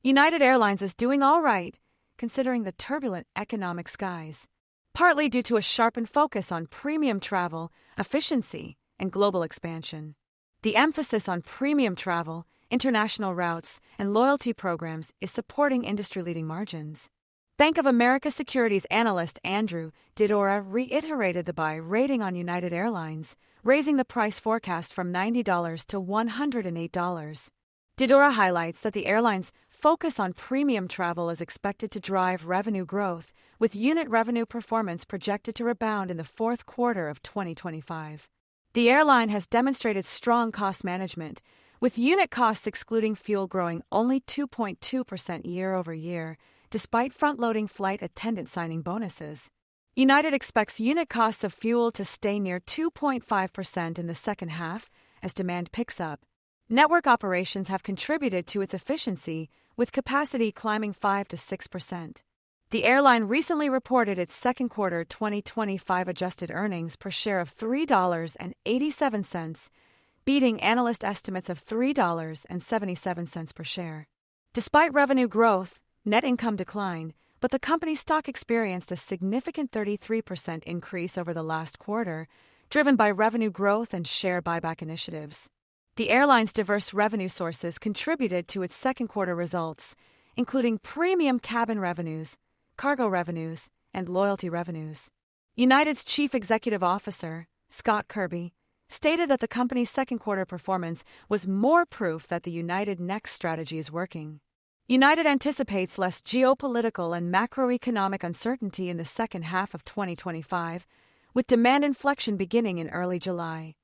United Airlines is doing all right, considering the turbulent economic skies, partly due to a sharpened focus on premium travel, efficiency, and global expansion. The emphasis on premium travel, international routes, and loyalty programs is supporting industry-leading margins. Bank of America Securities analyst Andrew Didora reiterated the buy rating on United Airlines, raising the price forecast from $90 to $108. Didora highlights that the airline's focus on premium travel is expected to drive revenue growth, with unit revenue performance projected to rebound in the fourth quarter of 2025. The airline has demonstrated strong cost management, with unit costs excluding fuel growing only 2.2% year-over-year, despite front-loading flight attendant signing bonuses. United expects unit costs of fuel to stay near 2.5% in the second half as demand picks up. Network operations have contributed to its efficiency, with capacity climbing 5 to 6%. The airline recently reported its second quarter 2025 adjusted earnings per share of $3.87, beating analyst estimates of $3.77 per share. Despite revenue growth, net income declined, but the company's stock experienced a significant 33% increase over the last quarter, driven by revenue growth and share buyback initiatives. The airline's diverse revenue sources contributed to its second quarter results, including premium cabin revenues, cargo revenues, and loyalty revenues. United's chief executive officer, Scott Kirby, stated that the company's second quarter performance was more proof that the United Next strategy is working. United anticipates less geopolitical and macroeconomic uncertainty in the second half of 2025, with demand inflection beginning in early July.